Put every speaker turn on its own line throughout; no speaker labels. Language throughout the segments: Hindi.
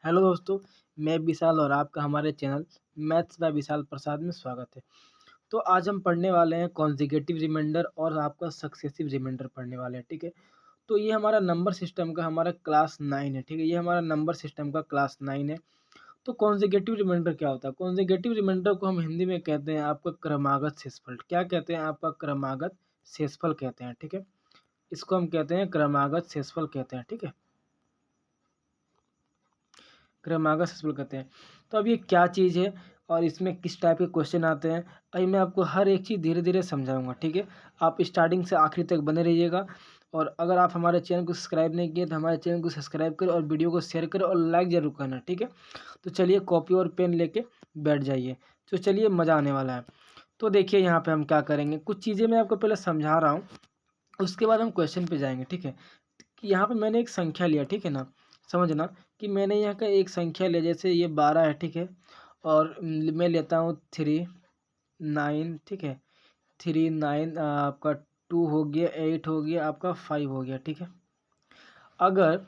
हेलो दोस्तों, मैं विशाल और आपका हमारे चैनल मैथ्स बाय विशाल प्रसाद में स्वागत है। तो आज हम पढ़ने वाले हैं कॉन्जिगेटिव रिमाइंडर और आपका सक्सेसिव रिमाइंडर पढ़ने वाले हैं, ठीक है। तो ये हमारा नंबर सिस्टम का हमारा क्लास 9 है, ठीक है। ये हमारा नंबर सिस्टम का क्लास 9 है। तो कॉन्जिगेटिव रिमाइंडर क्या होता है? कॉन्जिगेटिव रिमाइंडर को हम हिंदी में कहते हैं आपका क्रमागत शेषफल। क्या कहते हैं? आपका क्रमागत शेषफल कहते हैं, ठीक है। इसको हम कहते हैं क्रमागत शेषफल कहते हैं, ठीक है। क्रमागत शेषफल कहते हैं। तो अब ये क्या चीज़ है और इसमें किस टाइप के क्वेश्चन आते हैं, अभी मैं आपको हर एक चीज़ धीरे धीरे समझाऊंगा, ठीक है। आप स्टार्टिंग से आखिरी तक बने रहिएगा। और अगर आप हमारे चैनल को सब्सक्राइब नहीं किए तो हमारे चैनल को सब्सक्राइब करें और वीडियो को शेयर करें और लाइक जरूर करना, ठीक है। तो चलिए कॉपी और पेन लेके बैठ जाइए। तो चलिए मज़ा आने वाला है। तो देखिए यहाँ पे हम क्या करेंगे, कुछ चीज़ें मैं आपको पहले समझा रहा हूँ, उसके बाद हम क्वेश्चन पे जाएंगे, ठीक है। कि यहाँ पे मैंने एक संख्या लिया, ठीक है ना। समझना कि मैंने यहाँ का एक संख्या लिया, जैसे ये 12 है, ठीक है। और मैं लेता हूँ 3 9, ठीक है। 3 9 आपका 2 हो गया, 8 हो गया, आपका 5 हो गया, ठीक है। अगर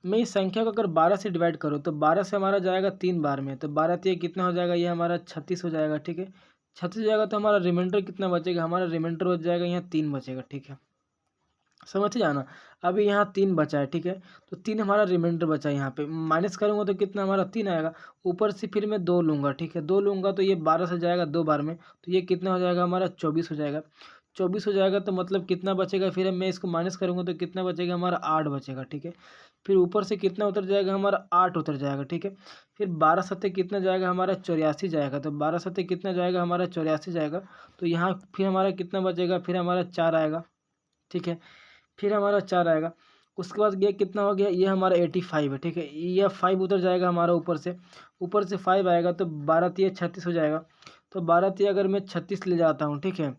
मैं इस संख्या को अगर 12 से डिवाइड करूँ तो 12 से हमारा जाएगा 3 बार में, तो 12 तो ये कितना हो जाएगा, ये हमारा 36 हो जाएगा, ठीक है। 36 हो जाएगा तो हमारा रिमाइंडर कितना बचेगा, हमारा रिमाइंडर बच जाएगा यहाँ 3 बचेगा, ठीक है। समझ जाना। अभी यहाँ 3 बचा है, ठीक है। तो 3 हमारा रिमाइंडर बचा है, यहाँ पे माइनस करूँगा तो कितना हमारा 3 आएगा। ऊपर से फिर मैं 2 लूँगा, ठीक है। 2 लूँगा तो ये 12 से जाएगा 2 बार में, तो ये कितना हो जाएगा हमारा 24 हो जाएगा। 24 हो जाएगा तो मतलब कितना बचेगा, फिर मैं इसको माइनस करूँगा तो कितना बचेगा हमारा 8 बचेगा, ठीक है। फिर ऊपर से कितना उतर जाएगा हमारा 8 उतर जाएगा, ठीक है। फिर 12 सत्ते कितना जाएगा हमारा 84 जाएगा, तो 12 सत्ते कितना जाएगा हमारा 84 जाएगा। तो यहाँ फिर हमारा कितना बचेगा, फिर हमारा 4 आएगा, ठीक है। फिर हमारा 4 आएगा। उसके बाद ये कितना हो गया, ये हमारा 85 है, ठीक है। ये 5 उतर जाएगा हमारा ऊपर से 5 आएगा तो 12 तिया 36 हो जाएगा। तो 12 तिया अगर मैं 36 ले जाता हूँ, ठीक है।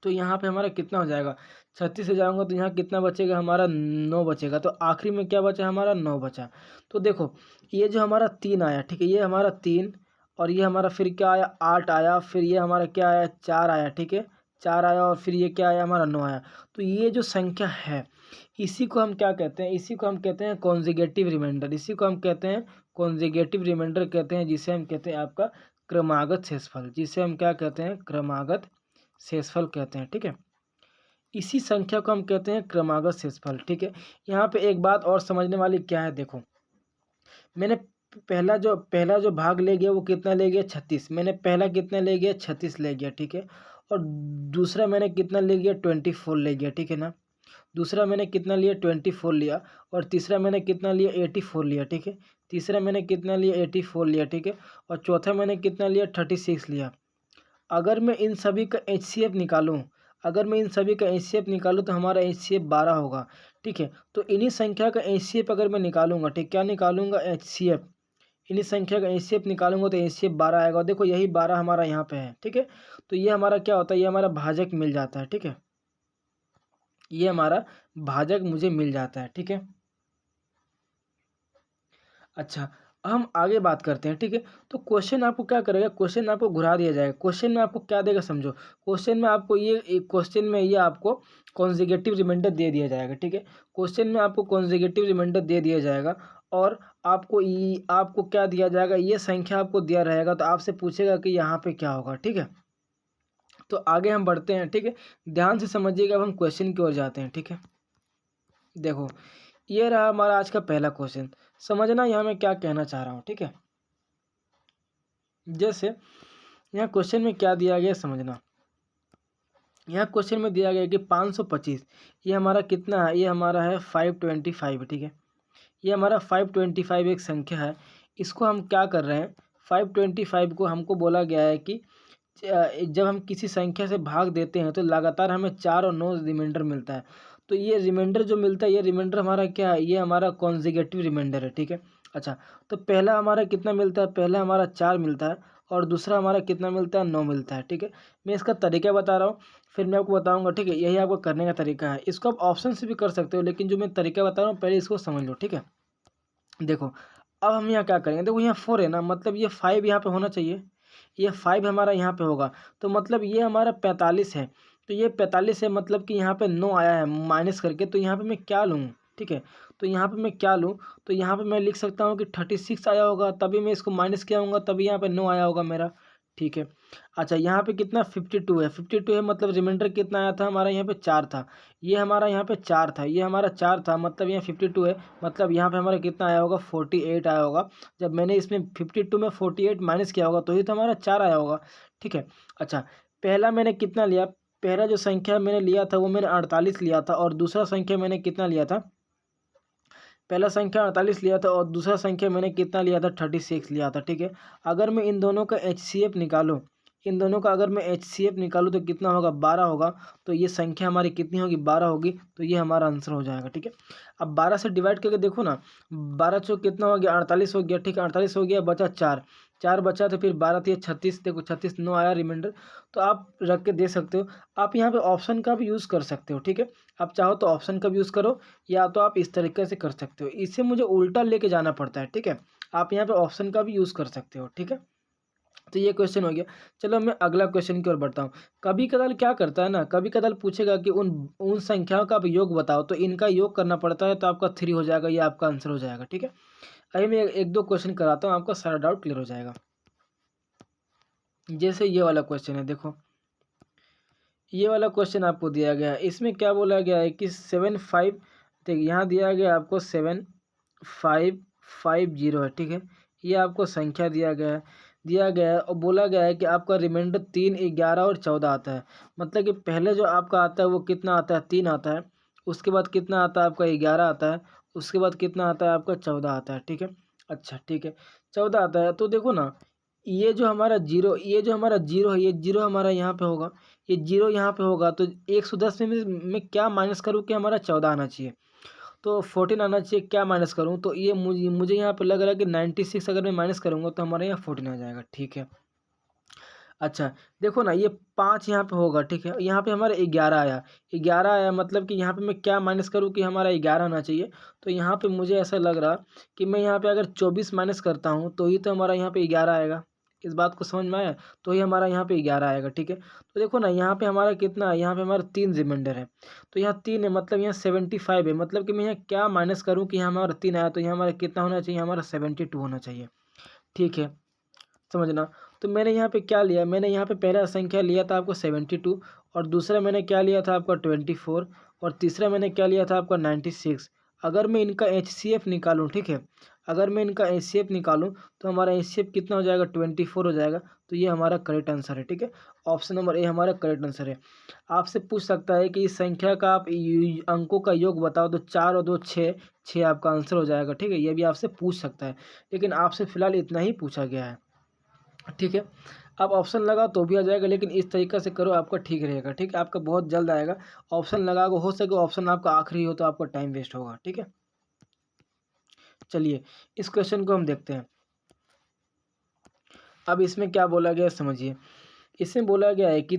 तो यहाँ पे हमारा कितना हो जाएगा, 36 से जाऊँगा तो यहाँ कितना बचेगा हमारा 9 बचेगा। तो आखिरी में क्या बचा हमारा 9 बचा। तो देखो ये जो हमारा 3 आया, ठीक है। ये हमारा 3 और ये हमारा फिर क्या आया 8 आया, फिर ये हमारा क्या आया 4 आया, ठीक है। 4 आया और फिर ये क्या आया हमारा 9 आया। तो ये जो संख्या है इसी को हम क्या कहते हैं, इसी को हम कहते हैं कॉन्जिगेटिव रिमाइंडर। इसी को हम कहते हैं कॉन्जिगेटिव रिमाइंडर कहते हैं, जिसे हम कहते हैं आपका क्रमागत शेषफल, जिसे हम क्या कहते हैं क्रमागत शेषफल कहते हैं, ठीक है। इसी संख्या को हम कहते हैं क्रमागत शेषफल, ठीक है। यहाँ पे एक बात और समझने वाली क्या है, देखो मैंने पहला जो भाग ले गया वो कितना ले गया 36, मैंने पहला कितना ले गया 36 ले गया, ठीक है। और दूसरा मैंने कितना ले गया 24 ले गया, ठीक है ना। दूसरा मैंने कितना लिया 24 लिया। और तीसरा मैंने कितना लिया 84 लिया, ठीक है। तीसरा मैंने कितना लिया 84 लिया, ठीक है। और चौथा मैंने कितना लिया 36 लिया। अगर मैं इन सभी का एचसीएफ निकालूं, अगर मैं इन सभी का एचसीएफ निकालूं तो हमारा एचसीएफ 12 होगा, ठीक है। तो इन्हीं संख्या का एचसीएफ अगर मैं निकालूंगा, ठीक, क्या निकालूंगा एचसीएफ, इन्हीं संख्या का एचसीएफ निकालूंगा तो एचसीएफ 12 आएगा। और देखो यही 12 हमारा यहाँ पे है, ठीक है। तो ये हमारा क्या होता है, ये हमारा भाजक मिल जाता है, ठीक है। ये हमारा भाजक मुझे मिल जाता है, ठीक है। अच्छा, अब हम आगे बात करते हैं, ठीक है। तो क्वेश्चन आपको क्या करेगा, क्वेश्चन आपको घुरा दिया जाएगा। क्वेश्चन में आपको क्या देगा समझो, क्वेश्चन में आपको क्वेश्चन में ये आपको कॉन्जिगेटिव रिमाइंडर दे दिया जाएगा, ठीक है। क्वेश्चन में आपको कॉन्जिगेटिव रिमाइंडर दे दिया जाएगा और आपको क्या दिया जाएगा, ये संख्या आपको दिया रहेगा। तो आपसे पूछेगा कि यहाँ पे क्या होगा, ठीक है। तो आगे हम बढ़ते हैं, ठीक है। ध्यान से समझिएगा, अब हम क्वेश्चन की ओर जाते हैं, ठीक है। देखो ये रहा हमारा आज का पहला क्वेश्चन। समझना यहाँ मैं क्या कहना चाह रहा हूँ, ठीक है। जैसे यहाँ क्वेश्चन में क्या दिया गया समझना। यहाँ क्वेश्चन में दिया गया कि 525, ये हमारा कितना है, ये हमारा है 525, ठीक है। ये हमारा 525 एक संख्या है। इसको हम क्या कर रहे हैं, 525 को हमको बोला गया है कि जब हम किसी संख्या से भाग देते हैं तो लगातार हमें 4 और 9 रिमाइंडर मिलता है। तो ये रिमाइंडर जो मिलता है, ये रिमाइंडर हमारा क्या है, ये हमारा कॉन्जिगेटिव रिमाइंडर है, ठीक है। अच्छा, तो पहला हमारा कितना मिलता है, पहला हमारा 4 मिलता है और दूसरा हमारा कितना मिलता है 9 मिलता है, ठीक है। मैं इसका तरीका बता रहा हूँ, फिर मैं आपको बताऊँगा, ठीक है। यही आपको करने का तरीका है। इसको आप ऑप्शन से भी कर सकते हो, लेकिन जो मैं तरीका बता रहा हूँ पहले इसको समझ लो, ठीक है। देखो अब हम यहाँ क्या करेंगे, देखो यहाँ 4 है ना, मतलब ये 5 यहाँ पे होना चाहिए। ये 5 हमारा यहाँ पे होगा, तो मतलब ये हमारा 45 है। तो ये 45 है, मतलब कि यहाँ पे 9 आया है माइनस करके, तो यहाँ पे मैं क्या लूँ, ठीक है। तो यहाँ पे मैं क्या लूँ, तो यहाँ पे मैं लिख सकता हूँ कि 36 आया होगा, तभी मैं इसको माइनस किया होगा, तभी यहाँ पे 9 आया होगा मेरा। ठीक है। अच्छा, यहाँ पे कितना 52 है, 52 है मतलब रिमाइंडर कितना आया था हमारा, यहाँ पे 4 था, ये हमारा यहाँ पे 4 था, ये हमारा 4 था, मतलब यहाँ 52 है, मतलब यहाँ पे हमारा कितना आया होगा 48 आया होगा। जब मैंने इसमें 52 में 48 माइनस किया होगा तो ही तो हमारा 4 आया होगा। ठीक है। अच्छा, पहला मैंने कितना लिया, पहला जो संख्या मैंने लिया था वो मैंने 48 लिया था, और दूसरा संख्या मैंने कितना लिया था, पहला संख्या 48 लिया था और दूसरा संख्या मैंने कितना लिया था 36 लिया था। ठीक है। अगर मैं इन दोनों का HCF निकालूं, इन दोनों का अगर मैं HCF निकालूं तो कितना होगा 12 होगा, तो ये संख्या हमारी कितनी होगी 12 होगी, तो ये हमारा आंसर हो जाएगा। ठीक है। अब 12 से डिवाइड करके देखो ना, 12 चौक कितना हो गया 48 हो गया। ठीक है, 48 हो गया, बचा 4, 4 बचा तो फिर 12 थी 36, देखो 36 9 आया रिमाइंडर। तो आप रख के दे सकते हो, आप यहाँ पे ऑप्शन का भी यूज़ कर सकते हो। ठीक है, आप चाहो तो ऑप्शन का भी यूज़ करो, या तो आप इस तरीके से कर सकते हो, इससे मुझे उल्टा लेके जाना पड़ता है। ठीक है, आप यहाँ पे ऑप्शन का भी यूज़ कर सकते हो। ठीक है, तो ये क्वेश्चन हो गया। चलो मैं अगला क्वेश्चन की ओर बढ़ता हूँ। कभी कदार क्या करता है ना, कभी कदार पूछेगा कि उन उन संख्याओं का आप योग बताओ, तो इनका योग करना पड़ता है, तो आपका 3 हो जाएगा, ये आपका आंसर हो जाएगा। ठीक है, अभी मैं एक दो क्वेश्चन कराता हूँ, आपका सारा डाउट क्लियर हो जाएगा। जैसे ये वाला क्वेश्चन है, देखो ये वाला क्वेश्चन आपको दिया गया है, इसमें क्या बोला गया है कि 7 5, देखिए यहाँ दिया गया आपको 7 5 5 0 है। ठीक है, ये आपको संख्या दिया गया है और बोला गया है कि आपका रिमाइंडर 3 11 और 14 आता है। मतलब कि पहले जो आपका आता है वो कितना आता है 3 आता है, उसके बाद कितना आता है आपका 11 आता है, उसके बाद कितना आता है आपका 14 आता है। ठीक है। अच्छा ठीक है, 14 आता है, तो देखो ना ये जो हमारा जीरो, ये जो हमारा जीरो है, ये जीरो हमारा यहाँ पे होगा, ये जीरो यहाँ पे होगा, तो 110 में मैं क्या माइनस करूँ कि हमारा 14 आना चाहिए, तो 14 आना चाहिए, क्या माइनस करूँ, तो ये मुझे मुझे यहाँ पे लग रहा है कि 96 अगर मैं माइनस करूँगा तो हमारे यहाँ 14 आ जाएगा। ठीक है। अच्छा, देखो ना ये 5 यहाँ पे होगा। ठीक है, यहाँ पे हमारा 11 आया, 11 आया, मतलब कि यहाँ पे मैं क्या माइनस करूँ कि हमारा 11 आना चाहिए, तो यहाँ पे मुझे ऐसा लग रहा कि मैं यहाँ पे अगर 24 माइनस करता हूँ तो ही तो हमारा यहाँ पे 11 आएगा। इस बात को समझ में आया, तो ही हमारा यहाँ पे 11 आएगा। ठीक है, तो देखो ना यहाँ पे हमारा कितना है, यहाँ पे हमारा 3 रिमाइंडर है, तो यहाँ 3 है, मतलब यहाँ 75 है, मतलब कि मैं यहाँ क्या माइनस करूँ कि यहाँ हमारा 3 आया, तो यहाँ हमारा कितना होना चाहिए, हमारा 72 होना चाहिए। ठीक है, समझना। तो मैंने यहाँ पे क्या लिया, मैंने यहाँ पे पहला संख्या लिया था आपको 72, और दूसरा मैंने क्या लिया था आपका 24, और तीसरा मैंने क्या लिया था आपका 96। अगर मैं इनका HCF निकालूं, ठीक है, अगर मैं इनका HCF निकालूं तो हमारा HCF कितना हो जाएगा 24 हो जाएगा, तो ये हमारा करेक्ट आंसर है। ठीक है, ऑप्शन नंबर ए हमारा करेक्ट आंसर है। आपसे पूछ सकता है कि इस संख्या का आप अंकों का योग बताओ, तो 4 और 2 6, 6 आपका आंसर हो जाएगा। ठीक है, ये भी आपसे पूछ सकता है, लेकिन आपसे फिलहाल इतना ही पूछा गया है। ठीक है, आप ऑप्शन लगा तो भी आ जाएगा, लेकिन इस तरीक़े से करो आपका ठीक रहेगा। ठीक है, आपका बहुत जल्द आएगा। ऑप्शन लगा को हो सके ऑप्शन आपका आखिरी हो तो आपका टाइम वेस्ट होगा। ठीक है, चलिए इस क्वेश्चन को हम देखते हैं। अब इसमें क्या बोला गया है समझिए। इसमें बोला गया है कि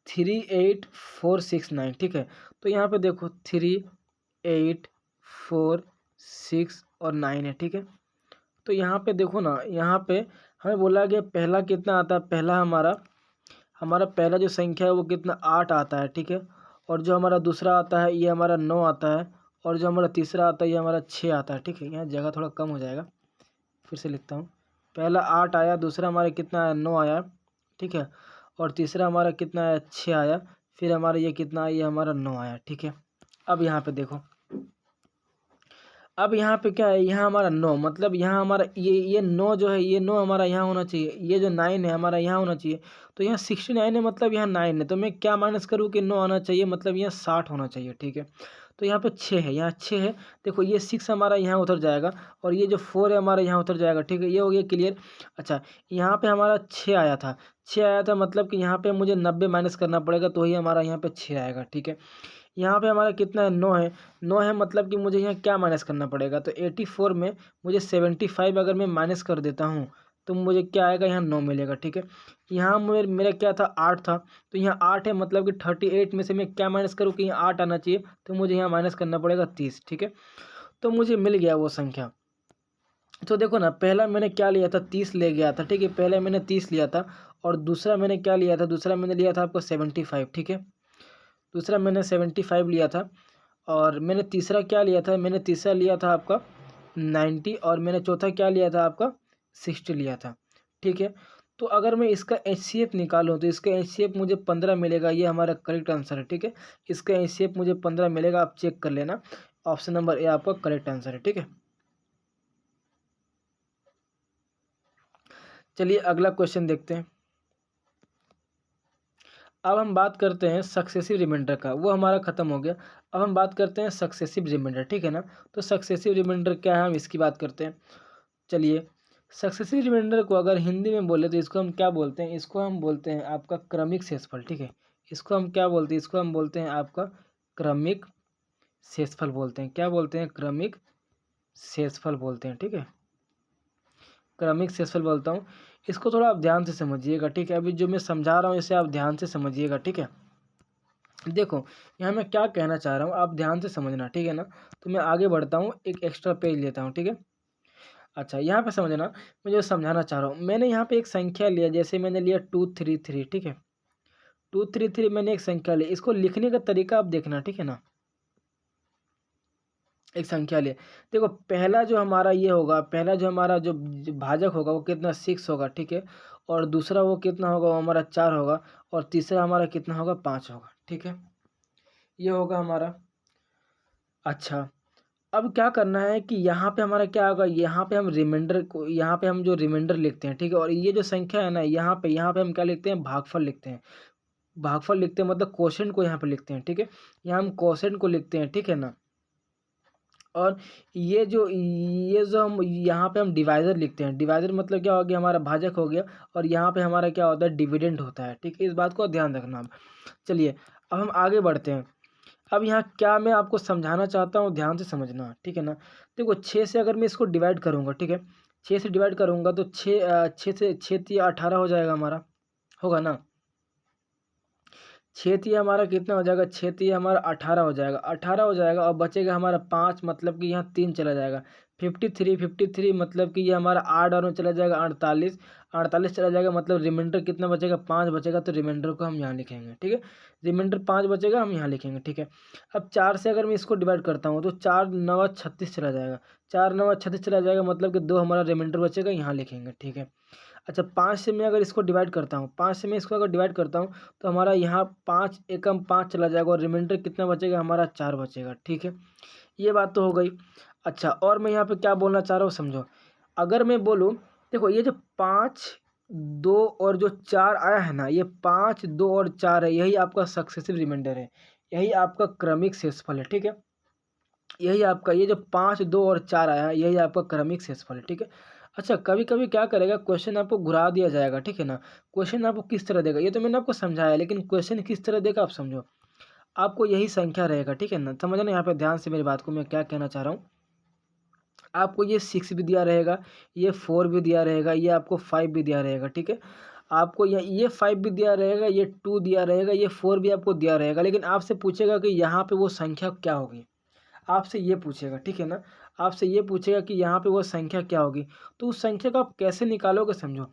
3 8 4 6 9। ठीक है, तो यहाँ पे देखो 3 8 4 6 और 9 है। ठीक है, तो यहाँ पे देखो ना, यहाँ पे हमें बोला गया पहला कितना आता है, पहला हमारा हमारा पहला जो संख्या है वो कितना 8 आता है। ठीक है, और जो हमारा दूसरा आता है ये हमारा 9 आता है, और जो हमारा तीसरा आता है ये हमारा 6 आता है। ठीक है, यहाँ जगह थोड़ा कम हो जाएगा, फिर से लिखता हूँ। पहला 8 आया, दूसरा हमारा कितना आया 9 आया। ठीक है, और तीसरा हमारा कितना आया 6 आया, फिर हमारा ये कितना आया, ये हमारा 9 आया। ठीक है, अब यहाँ पे देखो, अब यहाँ पे क्या है, यहाँ हमारा 9, मतलब यहाँ हमारा ये 9 जो है, ये 9 हमारा यहाँ होना चाहिए, ये जो 9 है हमारा यहाँ होना चाहिए, तो यहाँ 69 है, मतलब यहाँ 9 है, तो मैं क्या माइनस करूँ कि 9 आना चाहिए, मतलब यहाँ 60 होना चाहिए। ठीक है, तो यहाँ पे 6 है, यहाँ 6 है, देखो ये 6 हमारा यहाँ उतर जाएगा, और ये जो 4 है हमारा यहाँ उतर जाएगा। ठीक है, ये हो गया क्लियर। अच्छा, यहाँ पे हमारा 6 आया था, 6 आया था, मतलब कि यहाँ पे मुझे 90 माइनस करना पड़ेगा, तो ही हमारा यहाँ पे 6 आएगा। ठीक है, यहाँ पे हमारा कितना है 9 है, 9 है, मतलब कि मुझे यहाँ क्या माइनस करना पड़ेगा, तो 84 में मुझे 75 अगर मैं माइनस कर देता हूँ तो मुझे क्या आएगा, यहाँ 9 मिलेगा। ठीक है, यहाँ मेरा क्या था 8 था, तो यहाँ 8 है, मतलब कि 38 में से मैं क्या माइनस करूँ कि यहाँ 8 आना चाहिए, तो मुझे यहाँ माइनस करना पड़ेगा 30। ठीक है, तो मुझे मिल गया वो संख्या। तो देखो ना, पहला मैंने क्या लिया था 30 ले गया था। ठीक है, पहले मैंने 30 लिया था, और दूसरा मैंने क्या लिया था, दूसरा मैंने लिया था आपको 75। ठीक है, दूसरा मैंने 75 लिया था, और मैंने तीसरा क्या लिया था, मैंने तीसरा लिया था आपका 90 और मैंने चौथा क्या लिया था आपका 60 लिया था, ठीक है। तो अगर मैं इसका एचसीएफ निकालूँ तो इसका एचसीएफ मुझे 15 मिलेगा, ये हमारा करेक्ट आंसर है, ठीक है। इसका एचसीएफ मुझे 15 मिलेगा, आप चेक कर लेना। ऑप्शन नंबर ए आपका करेक्ट आंसर है, ठीक है। चलिए अगला क्वेश्चन देखते हैं। अब हम बात करते हैं सक्सेसिव रिमाइंडर का, वो हमारा खत्म हो गया। अब हम बात करते हैं सक्सेसिव रिमाइंडर, ठीक है ना। तो सक्सेसिव रिमाइंडर क्या है, हम इसकी बात करते हैं। चलिए, सक्सेसिव रिमाइंडर को अगर हिंदी में बोले तो इसको हम क्या बोलते हैं, इसको हम बोलते हैं आपका क्रमिक शेषफल, ठीक है। इसको हम क्या बोलते हैं, इसको हम बोलते हैं आपका क्रमिक शेषफल बोलते हैं। क्या बोलते हैं, क्रमिक शेषफल बोलते हैं, ठीक है। क्रमिक शेषफल बोलता हूँ। इसको थोड़ा आप ध्यान से समझिएगा, ठीक है। अभी जो मैं समझा रहा हूँ इसे आप ध्यान से समझिएगा, ठीक है। देखो यहाँ मैं क्या कहना चाह रहा हूँ, आप ध्यान से समझना, ठीक है ना। तो मैं आगे बढ़ता हूँ, एक एक्स्ट्रा पेज लेता हूँ, ठीक है। अच्छा, यहाँ पे समझना, मैं जो समझाना चाह रहा हूँ, मैंने यहाँ पे एक संख्या लिया, जैसे मैंने लिया 233, ठीक है। 233 मैंने एक संख्या ली, इसको लिखने का तरीका आप देखना, ठीक है ना। एक संख्या ले, देखो पहला जो हमारा ये होगा, पहला जो हमारा जो भाजक होगा वो कितना 6 होगा, ठीक है। और दूसरा वो कितना होगा, वो हमारा 4 होगा। और तीसरा हमारा कितना होगा, 5 होगा, ठीक है। ये होगा हमारा। अच्छा, अब क्या करना है कि यहाँ पे हमारा क्या होगा, यहाँ पे हम रिमाइंडर को, यहाँ पे हम जो रिमाइंडर लिखते हैं, ठीक है। और ये जो संख्या है ना, यहाँ पे हम क्या लिखते हैं, भागफल लिखते हैं। भागफल लिखते हैं मतलब क्वोशंट को यहाँ पे लिखते हैं, ठीक है। यहाँ हम क्वोशंट को लिखते हैं, ठीक है ना। और ये जो हम यहाँ पे हम डिवाइज़र लिखते हैं, डिवाइज़र मतलब क्या हो गया, हमारा भाजक हो गया। और यहाँ पे हमारा क्या होता है, डिविडेंड होता है, ठीक है। इस बात को ध्यान रखना आप। चलिए अब हम आगे बढ़ते हैं। अब यहाँ क्या मैं आपको समझाना चाहता हूँ, ध्यान से समझना, ठीक है ना। देखो 6 से अगर मैं इसको डिवाइड करूँगा, ठीक है। 6 से डिवाइड करूँगा तो 6 से 6 तिया 18 हो जाएगा हमारा, होगा ना। 6 तिया हमारा कितना हो जाएगा, 6 तिया हमारा 18 हो जाएगा, 18 हो जाएगा। और बचेगा हमारा 5, मतलब कि यहाँ 3 चला जाएगा। 53 मतलब कि ये हमारा 8 और में चला जाएगा, 48 48 चला जाएगा, मतलब रिमाइंडर कितना बचेगा, 5 बचेगा। तो रिमाइंडर को हम यहाँ लिखेंगे, ठीक है। रिमाइंडर 5 बचेगा, हम यहाँ लिखेंगे, ठीक है। अब 4 से अगर मैं इसको डिवाइड करता हूँ तो 4 9 36 चला जाएगा, 4 9 36 चला जाएगा, मतलब कि 2 हमारा रिमाइंडर बचेगा, यहाँ लिखेंगे, ठीक है। अच्छा, 5 से मैं अगर इसको डिवाइड करता हूँ, 5 से मैं इसको अगर डिवाइड करता हूँ तो हमारा यहाँ 5 एकम 5 चला जाएगा, और रिमाइंडर कितना बचेगा, हमारा 4 बचेगा, ठीक है। ये बात तो हो गई। अच्छा, और मैं यहाँ पे क्या बोलना चाह रहा हूँ समझो। अगर मैं बोलूँ, देखो ये जो 5 2 और जो 4 आया है ना, ये 5 2 और 4 है, यही आपका सक्सेसिव रिमाइंडर है, यही आपका क्रमिक शेषफल है, ठीक है। यही आपका ये जो 5 2 और 4 आया है, यही आपका क्रमिक शेषफल है, ठीक है। अच्छा, कभी कभी क्या करेगा, क्वेश्चन आपको घुरा दिया जाएगा, ठीक है ना। क्वेश्चन आपको किस तरह देगा, ये तो मैंने आपको समझाया, लेकिन क्वेश्चन किस तरह देगा आप समझो। आपको यही संख्या रहेगा, ठीक है ना। समझना यहाँ पे ध्यान से मेरी बात को, मैं क्या कहना चाह रहा हूँ। आपको ये 6 भी दिया रहेगा, ये 4 भी दिया रहेगा, ये आपको 5 भी दिया रहेगा, ठीक है। आपको ये 5 भी दिया रहेगा, ये 2 दिया रहेगा, ये 4 भी आपको दिया रहेगा, लेकिन आपसे पूछेगा कि यहाँ पे वो संख्या क्या होगी, आपसे ये पूछेगा, ठीक है ना। आपसे ये पूछेगा कि यहाँ पे वो संख्या क्या होगी, तो उस संख्या को आप कैसे निकालोगे समझो।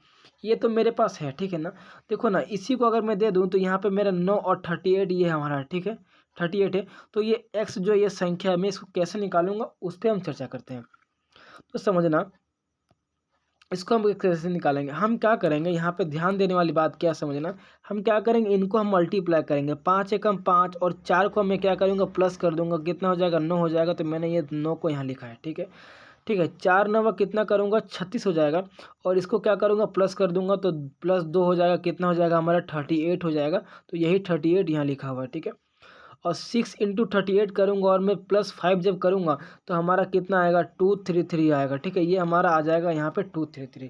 ये तो मेरे पास है, ठीक है ना। देखो ना, इसी को अगर मैं दे दूँ तो यहाँ पे मेरा 9 और 38 ये हमारा, ठीक है, 38 है। तो ये x जो ये संख्या है, मैं इसको कैसे निकालूंगा, उस पर हम चर्चा करते हैं। तो समझना, इसको हम कैसे निकालेंगे, हम क्या करेंगे, यहाँ पे ध्यान देने वाली बात क्या समझना। हम क्या करेंगे, इनको हम मल्टीप्लाई करेंगे, 5 एकम 5 और 4 को मैं क्या करूँगा, प्लस कर दूंगा, कितना हो जाएगा, 9 हो जाएगा। तो मैंने ये 9 को यहाँ लिखा है, ठीक है। ठीक है, 4 9 कितना करूँगा, 36 हो जाएगा। और इसको क्या करूँगा, प्लस कर दूंगा, तो +2 हो जाएगा, कितना हो जाएगा हमारा, 38 हो जाएगा। तो यही 38 यहाँ लिखा हुआ है, ठीक है। और 6 इंटू 38 करूँगा, और मैं +5 जब करूँगा तो हमारा कितना आएगा, 233 आएगा, ठीक है। ये हमारा आ जाएगा यहाँ पे 233।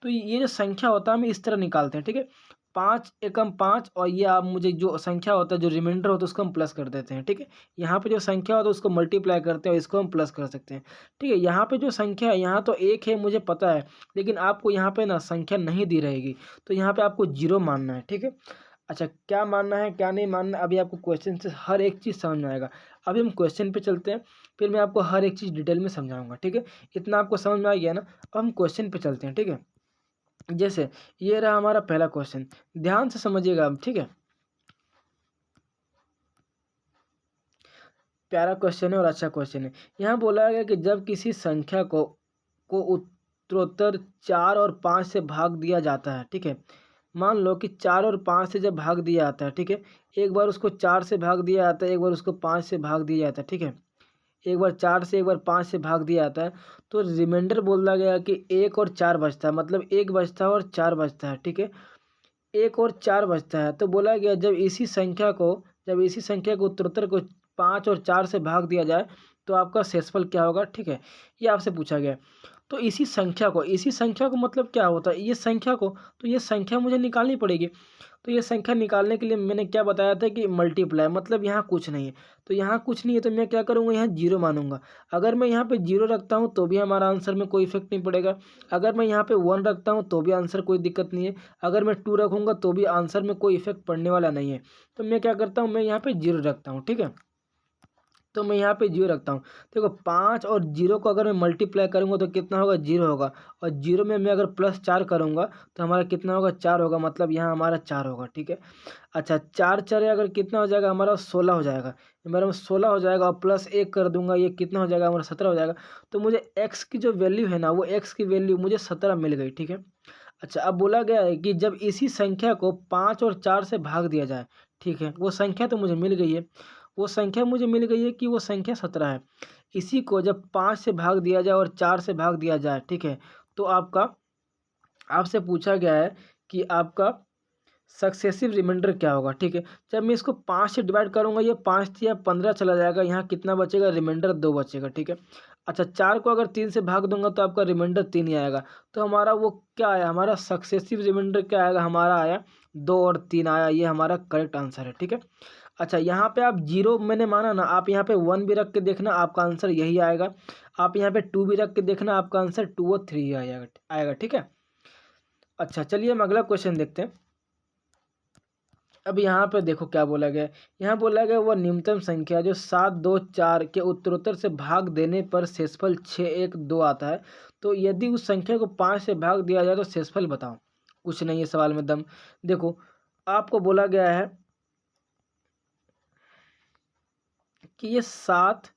तो ये जो संख्या होता है हम इस तरह निकालते हैं, ठीक है। 5 एकम 5, और ये आप मुझे जो संख्या होता है, जो रिमाइंडर होता है, उसको हम प्लस कर देते हैं, ठीक है। यहाँ पे जो संख्या होता है उसको मल्टीप्लाई करते हैं, और इसको हम प्लस कर सकते हैं, ठीक है। यहाँ पे जो संख्या है, यहाँ तो 1 है मुझे पता है, लेकिन आपको यहाँ पे ना संख्या नहीं दी रहेगी, तो यहाँ पे आपको 0 मानना है, ठीक है। अच्छा, क्या मानना है क्या नहीं मानना, अभी आपको क्वेश्चन से हर एक चीज़ समझ में आएगा। अभी हम क्वेश्चन पे चलते हैं, फिर मैं आपको हर एक चीज़ डिटेल में समझाऊंगा, ठीक है। इतना आपको समझ में आ गया ना। अब हम क्वेश्चन पे चलते हैं, ठीक है। जैसे ये रहा हमारा पहला क्वेश्चन, ध्यान से समझिएगा अब, ठीक है। प्यारा क्वेश्चन है और अच्छा क्वेश्चन है। यहाँ बोला गया कि जब किसी संख्या को उत्तरोत्तर 4 और 5 से भाग दिया जाता है, ठीक है। मान लो कि 4 और 5 से जब भाग दिया जाता है, ठीक है। एक बार उसको 4 से भाग दिया जाता है, एक बार उसको 5 से भाग दिया जाता है, ठीक है। एक बार 4 से एक बार 5 से भाग दिया जाता है, तो रिमाइंडर बोला गया कि 1 और 4 बचता है, मतलब 1 बचता है और 4 बचता है, ठीक है। 1 और 4 बचता है, तो बोला गया जब इसी संख्या को उत्तरोत्तर को 5 और 4 से भाग दिया जाए तो आपका शेषफल क्या होगा, ठीक है। ये आपसे पूछा गया है। तो इसी संख्या को मतलब क्या होता है, ये संख्या मुझे निकालनी पड़ेगी। तो ये संख्या निकालने के लिए मैंने क्या बताया था कि मल्टीप्लाई, मतलब यहाँ कुछ नहीं है। तो यहाँ कुछ नहीं है तो मैं क्या करूँगा, यहाँ जीरो मानूंगा। अगर मैं यहाँ पे जीरो रखता हूँ तो भी हमारा आंसर में कोई इफेक्ट नहीं पड़ेगा। अगर मैं यहाँ पे 1 रखता हूँ तो भी आंसर कोई दिक्कत नहीं है। अगर मैं 2 रखूँगा तो भी आंसर में कोई इफेक्ट पड़ने वाला नहीं है। तो मैं क्या करता हूँ, मैं यहाँ पे जीरो रखता हूँ, ठीक है। तो मैं यहाँ पे जीरो रखता हूँ। देखो 5 और जीरो को अगर मैं मल्टीप्लाई करूँगा तो कितना होगा, जीरो होगा। और जीरो में मैं अगर +4 करूँगा तो हमारा कितना होगा, 4 होगा, मतलब यहाँ हमारा 4 होगा, ठीक है। अच्छा 4 चरे अगर कितना हो जाएगा, हमारा 16 हो जाएगा। मेरा 16 हो जाएगा और +1 कर दूंगा, ये कितना हो जाएगा, हमारा 17 हो जाएगा। तो मुझे एक्स की जो वैल्यू है ना, वो एक्स की वैल्यू मुझे 17 मिल गई, ठीक है। अच्छा अब बोला गया है कि जब इसी संख्या को 5 और 4 से भाग दिया जाए, ठीक है। वो संख्या तो मुझे मिल गई है, कि वो संख्या 17 है। इसी को जब 5 से भाग दिया जाए और 4 से भाग दिया जाए, ठीक है। तो आपसे पूछा गया है कि आपका सक्सेसिव रिमाइंडर क्या होगा, ठीक है। जब मैं इसको 5 से डिवाइड करूंगा, ये 5 या 15 चला जाएगा, यहाँ कितना बचेगा, रिमाइंडर 2 बचेगा, ठीक है। अच्छा 4 को अगर 3 से भाग दूंगा तो आपका रिमाइंडर 3 ही आएगा। तो हमारा वो क्या आया, हमारा सक्सेसिव रिमाइंडर क्या आएगा, हमारा आया 2 और 3 आया। ये हमारा करेक्ट आंसर है, ठीक है। अच्छा यहाँ पे आप जीरो मैंने माना ना, आप यहाँ पे 1 भी रख के देखना, आपका आंसर यही आएगा। आप यहाँ पे 2 भी रख के देखना, आपका आंसर 2 और 3 आएगा, ठीक है। अच्छा चलिए हम अगला क्वेश्चन देखते हैं। अब यहाँ पे देखो क्या बोला गया है। यहाँ बोला गया वह न्यूनतम संख्या जो 7, 2, 4 के उत्तरोत्तर से भाग देने पर शेषफल 6, 1, 2 आता है। तो यदि उस संख्या को 5 से भाग दिया जाए तो शेषफल बताओ। कुछ नहीं है सवाल में दम। देखो आपको बोला गया है कि ये 7,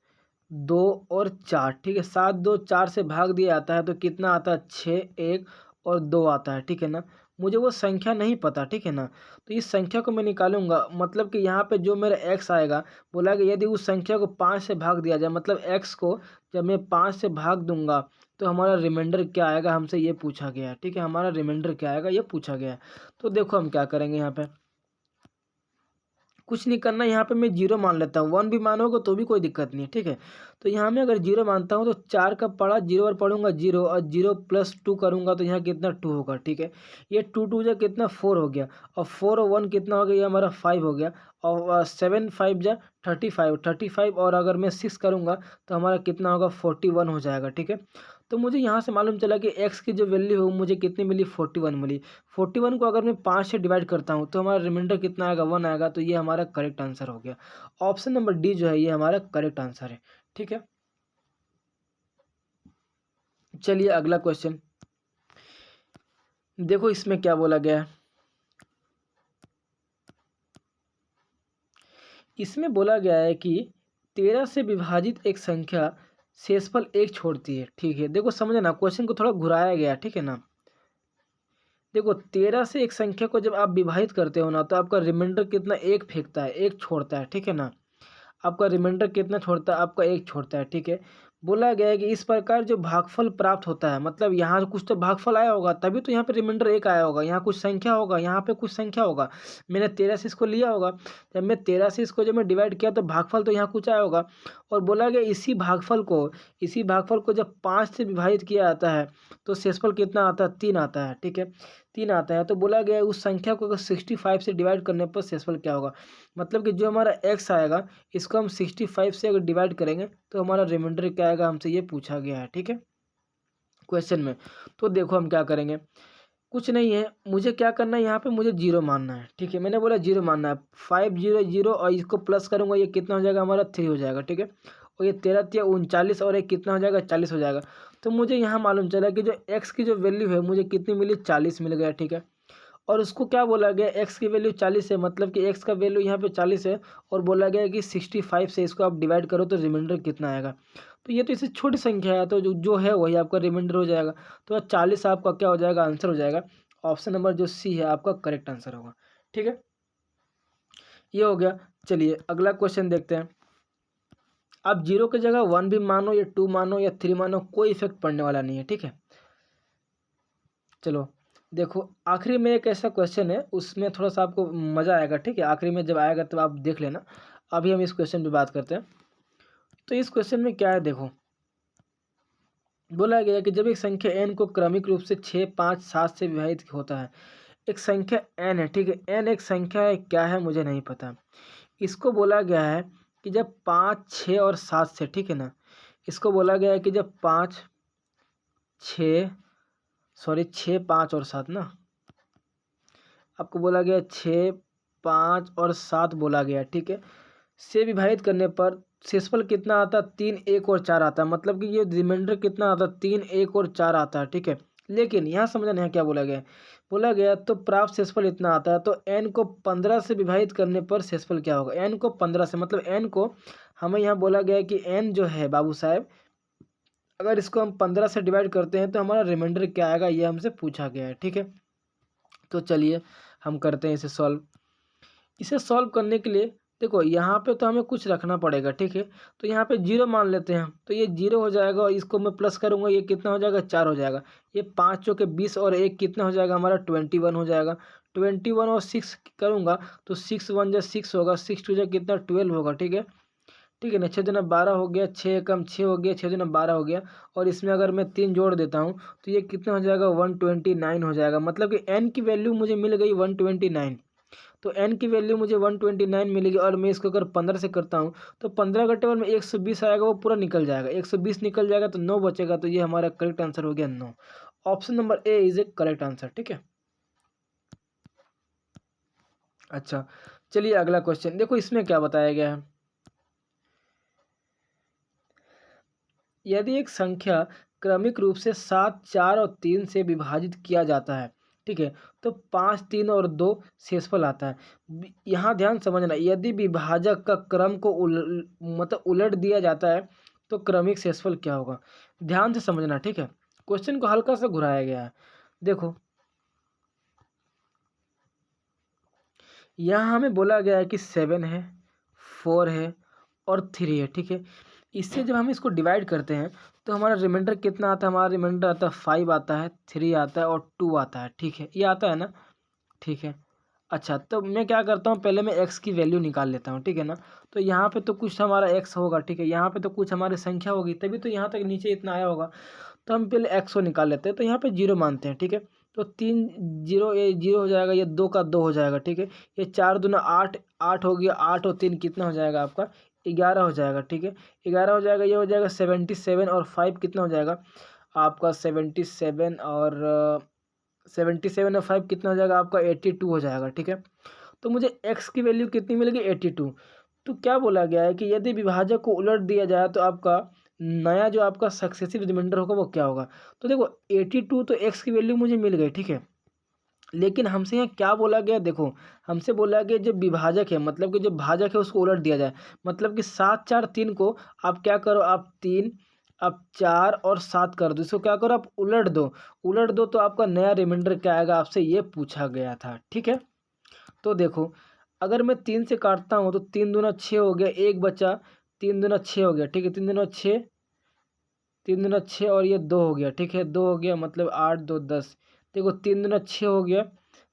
2 और 4, ठीक है। 7, 2, 4 से भाग दिया जाता है तो कितना आता है, 6, 1 और 2 आता है, ठीक है ना। मुझे वो संख्या नहीं पता, ठीक है ना। तो इस संख्या को मैं निकालूंगा, मतलब कि यहाँ पे जो मेरा x आएगा, बोला कि यदि उस संख्या को 5 से भाग दिया जाए, मतलब x को जब मैं 5 से भाग दूंगा तो हमारा रिमाइंडर क्या आएगा, हमसे ये पूछा गया है, ठीक है। हमारा रिमाइंडर क्या आएगा, ये पूछा गया है। तो देखो हम क्या करेंगे, यहाँ पे कुछ नहीं करना। यहाँ पे मैं जीरो मान लेता हूँ, 1 भी मानोगे तो भी कोई दिक्कत नहीं है, ठीक है। तो यहाँ में अगर जीरो मानता हूँ तो 4 का पढ़ा जीरो और पढ़ूंगा जीरो, और जीरो +2 करूँगा तो यहाँ कितना 2 होगा, ठीक है। ये 2 2 जा कितना 4 हो गया, और 4 और 1 कितना हो गया, ये हमारा 5 हो गया। और 7 5 जा 35, और अगर मैं 6 करूँगा तो हमारा कितना होगा, 41 हो जाएगा, ठीक है। तो मुझे यहाँ से मालूम चला कि x की जो वैल्यू है मुझे कितनी मिली, 41 मिली। 41 को अगर मैं 5 से डिवाइड करता हूँ तो हमारा रिमाइंडर कितना आएगा, 1 आएगा। तो ये हमारा करेक्ट आंसर हो गया। ऑप्शन नंबर डी जो है ये हमारा करेक्ट आंसर है, ठीक है। चलिए अगला क्वेश्चन देखो, इसमें क्या बोला गया है। इसमें बोला गया है कि 13 से विभाजित एक संख्या शेषफल 1 छोड़ती है, ठीक है। देखो समझना, क्वेश्चन को थोड़ा घुराया गया, ठीक है ना। देखो 13 से एक संख्या को जब आप विभाजित करते हो ना, तो आपका रिमाइंडर कितना, 1 फेंकता है, 1 छोड़ता है, ठीक है ना। आपका रिमाइंडर कितना छोड़ता है, आपका 1 छोड़ता है, ठीक है। बोला गया है कि इस प्रकार जो भागफल प्राप्त होता है, मतलब यहाँ कुछ तो भागफल आया होगा तभी तो यहाँ पे रिमाइंडर 1 आया होगा। यहाँ कुछ संख्या होगा, यहाँ पे कुछ संख्या होगा। मैंने 13 से इसको लिया होगा, जब मैं डिवाइड किया तो भागफल तो यहाँ कुछ आया होगा। और बोला गया इसी भागफल को जब 5 से विभाजित किया जाता है तो शेषफल कितना आता है, 3 आता है, ठीक है। 3 आता है। तो बोला गया है उस संख्या को अगर 65 से डिवाइड करने पर शेषफल क्या होगा, मतलब कि जो हमारा x आएगा इसको हम 65 से अगर डिवाइड करेंगे तो हमारा रिमाइंडर क्या आएगा, हमसे ये पूछा गया है, ठीक है, क्वेश्चन में। तो देखो हम क्या करेंगे, कुछ नहीं है, मुझे क्या करना है, यहाँ पे मुझे जीरो मानना है, ठीक है। मैंने बोला जीरो मानना है, 5 0 0 और इसको प्लस करूंगा, ये कितना हो जाएगा, हमारा 3 हो जाएगा, ठीक है। और ये 13 3 39 और एक कितना हो जाएगा, 40 हो जाएगा। तो मुझे यहाँ मालूम चला कि जो x की जो वैल्यू है मुझे कितनी मिली, 40 मिल गया, ठीक है। और उसको क्या बोला गया, एक्स की वैल्यू 40 है, मतलब कि एक्स का वैल्यू यहाँ पे 40 है और बोला गया है कि 65 से इसको आप डिवाइड करो तो रिमाइंडर कितना आएगा। तो ये तो इससे छोटी संख्या है, तो जो है वही आपका रिमाइंडर हो जाएगा। तो 40 आपका क्या हो जाएगा, आंसर हो जाएगा। ऑप्शन नंबर जो सी है आपका करेक्ट आंसर होगा। ठीक है, ये हो गया। चलिए अगला क्वेश्चन देखते हैं। आप 0 की जगह 1 भी मानो या 2 मानो या 3 मानो, कोई इफेक्ट पड़ने वाला नहीं है। ठीक है, चलो देखो आखिरी में एक ऐसा क्वेश्चन है, उसमें थोड़ा सा आपको मज़ा आएगा। ठीक है, आखिरी में जब आएगा तब आप देख लेना। अभी हम इस क्वेश्चन पे बात करते हैं। तो इस क्वेश्चन में क्या है, देखो बोला गया कि जब एक संख्या n को क्रमिक रूप से 6, 5, 7 से विभाजित होता है। एक संख्या n है, ठीक है, n एक संख्या है, क्या है मुझे नहीं पता। इसको बोला गया है कि जब 5, 6 और 7 से, ठीक है ना, इसको बोला गया है कि जब 5, 6 सॉरी 6, 5 और 7 ना, आपको बोला गया 6, 5 और 7 बोला गया। ठीक है, से विभाजित करने पर शेषफल कितना आता है, 3, 1 और 4 आता है। मतलब कि ये रिमाइंडर कितना आता है, 3, 1 और 4 आता है। ठीक है, लेकिन यहाँ समझना है क्या बोला गया है। बोला गया तो प्राप्त शेषफल इतना आता है, तो n को 15 से विभाजित करने पर शेषफल क्या होगा। n को 15 से, मतलब n को हमें यहाँ बोला गया है कि n जो है बाबू साहब, अगर इसको हम 15 से डिवाइड करते हैं तो हमारा रिमाइंडर क्या आएगा, ये हमसे पूछा गया है। ठीक है, तो चलिए हम करते हैं इसे सॉल्व। इसे सॉल्व करने के लिए देखो यहाँ पे तो हमें कुछ रखना पड़ेगा। ठीक है, तो यहाँ पे 0 मान लेते हैं, तो ये 0 हो जाएगा और इसको मैं प्लस करूँगा, ये कितना हो जाएगा, 4 हो जाएगा। ये 5 चौके 20 और 1 कितना हो जाएगा हमारा, 21 हो जाएगा। 21 और 6 करूँगा तो 6 1 जा 6 होगा, 6 2 जा कितना 12 होगा। ठीक है, ठीक है ना, 6 दूना 12 हो गया, 6 कम 6 हो गया, 6 दूना 12 हो गया। और इसमें अगर मैं 3 जोड़ देता हूँ तो ये कितना हो जाएगा, 129 हो जाएगा। मतलब कि n की वैल्यू मुझे मिल गई 129। तो n की वैल्यू मुझे 129 मिलेगी और मैं इसको अगर 15 से करता हूँ तो 15 का टेबल में 120 आएगा, वो पूरा निकल जाएगा। 120 निकल जाएगा तो 9 बचेगा। तो ये हमारा करेक्ट आंसर हो गया 9। Option number A is A correct answer. ठीक है, अच्छा चलिए अगला क्वेश्चन देखो, इसमें क्या बताया गया है। यदि एक संख्या क्रमिक रूप से 7, 4 और 3 से विभाजित किया जाता है, ठीक है, तो 5, 3 और 2 शेषफल आता है। यहाँ ध्यान समझना, यदि विभाजक का क्रम को मतलब उलट दिया जाता है तो क्रमिक शेषफल क्या होगा, ध्यान से समझना। ठीक है, क्वेश्चन को हल्का सा घुराया गया है। देखो यहाँ हमें बोला गया है कि 7 है, 4 है और 3 है। ठीक है, इससे जब हम इसको डिवाइड करते हैं तो हमारा रिमाइंडर कितना आता है, हमारा रिमाइंडर आता है 5 आता है, 3 आता है और 2 आता है। ठीक है, ये आता है ना। ठीक है, अच्छा तो मैं क्या करता हूँ, पहले मैं x की वैल्यू निकाल लेता हूँ। ठीक है ना, तो यहाँ पे तो कुछ हमारा x होगा। ठीक है, यहाँ पे तो कुछ हमारी संख्या होगी, तभी तो यहाँ तक नीचे इतना आया होगा। तो हम पहले एक्स को निकाल लेते हैं, तो यहाँ पे 0 मानते हैं। ठीक है, तो 3 0, ये 0 हो जाएगा, ये 2 का 2 हो जाएगा। ठीक है, ये 4 दूना 8, 8 हो गया, 8 और 3 कितना हो जाएगा आपका, 11 हो जाएगा। ठीक है, 11 हो जाएगा, ये हो जाएगा 77 और 5 कितना हो जाएगा आपका 77 और 77 और 5 कितना हो जाएगा आपका 82 हो जाएगा। ठीक है, तो मुझे x की वैल्यू कितनी मिलेगी 82। तो क्या बोला गया है कि यदि विभाजक को उलट दिया जाए तो आपका नया जो आपका सक्सेसिव रिमाइंडर होगा वो क्या होगा। तो देखो 82 तो x की वैल्यू मुझे मिल गई। ठीक है, लेकिन हमसे यहाँ क्या बोला गया, देखो हमसे बोला गया जो विभाजक है, मतलब कि जो भाजक है उसको उलट दिया जाए। मतलब कि 7, 4, 3 को आप क्या करो, आप 3, आप 4 और 7 कर दो, इसको क्या करो आप उलट दो। उलट दो तो आपका नया रिमाइंडर क्या आएगा, आपसे ये पूछा गया था। ठीक है, तो देखो अगर मैं 3 से काटता हूँ तो 3 दूना 6 हो गया, एक बचा, 3 दूना 6 हो गया। ठीक है, 3 दूना 6, 3 दूना 6 और ये 2 हो गया। ठीक है, 2 हो गया, मतलब 8 2 10। देखो 3 दूना 6 हो गया,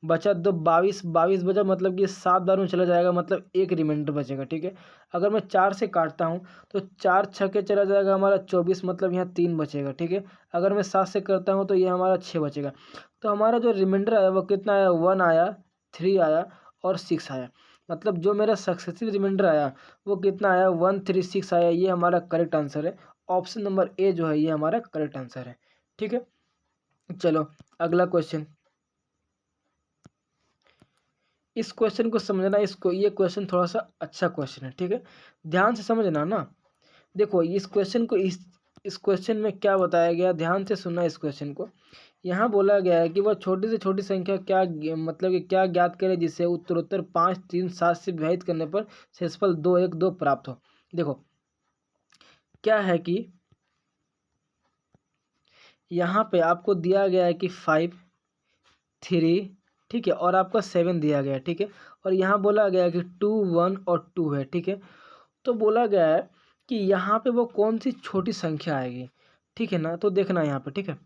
बचा 2 22, 22 बचा, मतलब कि 7 बार में चला जाएगा, मतलब एक रिमाइंडर बचेगा। ठीक है, अगर मैं 4 से काटता हूँ तो 4 छक्के चला जाएगा हमारा 24, मतलब यहाँ 3 बचेगा। ठीक है, अगर मैं 7 से करता हूँ तो ये हमारा 6 बचेगा। तो हमारा जो रिमाइंडर आया वो कितना आया, 1 आया, 3 आया और 6 आया। मतलब जो मेरा सक्सेसिव रिमाइंडर आया वो कितना आया, 136 आया। ये हमारा करेक्ट आंसर है। ऑप्शन नंबर ए जो है ये हमारा करेक्ट आंसर है। ठीक है, चलो अगला क्वेश्चन। इस क्वेश्चन को समझना, इसको ये क्वेश्चन थोड़ा सा अच्छा क्वेश्चन है। ठीक है, ध्यान से समझना ना। देखो इस क्वेश्चन को इस क्वेश्चन में क्या बताया गया, ध्यान से सुनना इस क्वेश्चन को। यहाँ बोला गया है कि वह छोटी से छोटी संख्या क्या मतलब कि क्या ज्ञात करे जिससे उत्तरोत्तर 5, 3, 7 से विभाजित करने पर शेषफल 2, 1, 2 प्राप्त हो। देखो क्या है कि यहाँ पे आपको दिया गया है कि 5, 3, ठीक है, और आपका 7 दिया गया है, ठीक है, और यहाँ बोला गया है कि 2, 1 और 2 है, ठीक है। तो बोला गया है कि यहाँ पे वो कौन सी छोटी संख्या आएगी, ठीक है ना। तो देखना यहाँ पे, ठीक है।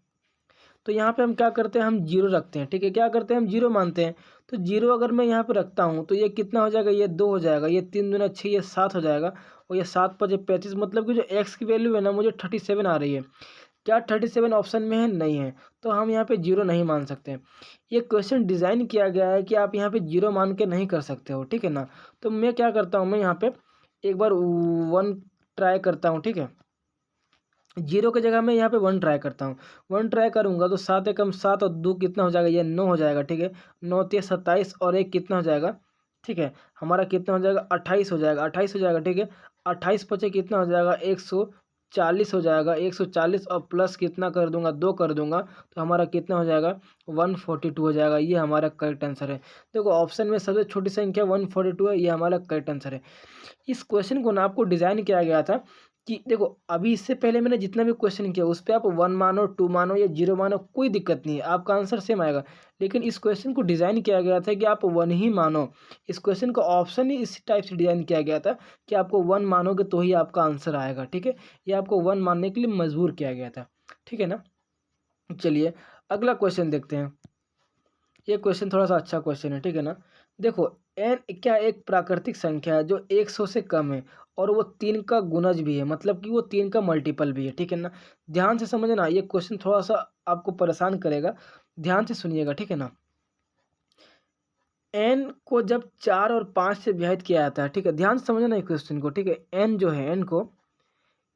तो यहाँ पे हम क्या करते हैं, हम जीरो रखते हैं, ठीक है। क्या करते हैं, हम जीरो मानते हैं। तो जीरो अगर मैं यहाँ पे रखता हूँ तो ये कितना हो जाएगा, ये 2 हो जाएगा, ये 3 दूना 6, ये 7 हो जाएगा, और ये 7 5 35, मतलब कि जो एक्स की वैल्यू है ना मुझे 37 आ रही है। क्या 37 ऑप्शन में है, नहीं है, तो हम यहाँ पे जीरो नहीं मान सकते। ये क्वेश्चन डिज़ाइन किया गया है कि आप यहाँ पे जीरो मान के नहीं कर सकते हो, ठीक है ना। तो मैं क्या करता हूँ, मैं यहाँ पे एक बार 1 ट्राई करता हूँ, ठीक है। जीरो की जगह मैं यहाँ पे 1 ट्राई करता हूँ। 1 ट्राई करूँगा तो 7 एकम 7 और 2 कितना हो जाएगा, ये 9 हो जाएगा, ठीक है। 9 तिया 27 और 1 कितना हो जाएगा, ठीक है, हमारा कितना हो जाएगा, 28 हो जाएगा, 28 हो जाएगा, ठीक है। 28 पचे कितना हो जाएगा, 140 हो जाएगा, 140 और प्लस कितना कर दूंगा, 2 कर दूंगा, तो हमारा कितना हो जाएगा, 142 हो जाएगा। ये हमारा करेक्ट आंसर है। देखो ऑप्शन में सबसे छोटी संख्या 142 है, ये हमारा करेक्ट आंसर है। इस क्वेश्चन को ना आपको डिज़ाइन किया गया था कि देखो अभी इससे पहले मैंने जितना भी क्वेश्चन किया उस पर आप 1 मानो, 2 मानो या 0 मानो, कोई दिक्कत नहीं है, आपका आंसर सेम आएगा। लेकिन इस क्वेश्चन को डिज़ाइन किया गया था कि आप 1 ही मानो। इस क्वेश्चन का ऑप्शन ही इस टाइप से डिज़ाइन किया गया था कि आपको 1 मानोगे तो ही आपका आंसर आएगा, ठीक है। ये आपको 1 मानने के लिए मजबूर किया गया था, ठीक है ना। चलिए अगला क्वेश्चन देखते हैं। ये क्वेश्चन थोड़ा सा अच्छा क्वेश्चन है, ठीक है ना। देखो एन क्या एक प्राकृतिक संख्या है जो 100 से कम है और वो 3 का गुणज भी है, मतलब कि वो 3 का मल्टीपल भी है, ठीक है ना। ध्यान से समझना, ये क्वेश्चन थोड़ा सा आपको परेशान करेगा, ध्यान से सुनिएगा, ठीक है ना। एन को जब 4 और 5 से विभाजित किया जाता है, ठीक है, ध्यान से समझना ये क्वेश्चन को, ठीक है। एन जो है,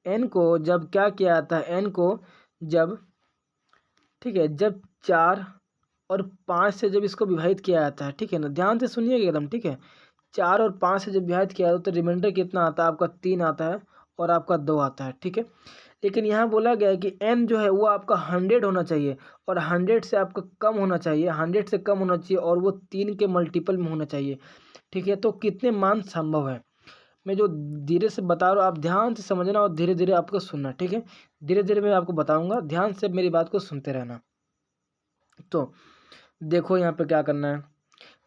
एन को जब क्या किया जाता है, एन को जब, ठीक है, जब 4 और 5 से जब इसको विभाजित किया जाता है, ठीक है ना, ध्यान से सुनिएगा एकदम, ठीक है। 4 और 5 से जब विभाजित किया जाता है तो रिमाइंडर कितना आता है आपका, 3 आता है और आपका 2 आता है, ठीक है। लेकिन यहाँ बोला गया है कि एन जो है वो आपका 100 होना चाहिए और 100 से आपका कम होना चाहिए, 100 से कम होना चाहिए और वो 3 के मल्टीपल में होना चाहिए, ठीक है। तो कितने मान संभव है, मैं जो धीरे से बता रहा हूँ आप ध्यान से समझना और धीरे धीरे आपको सुनना, ठीक है। धीरे धीरे मैं आपको बताऊँगा, ध्यान से मेरी बात को सुनते रहना। तो देखो यहाँ पे क्या करना है,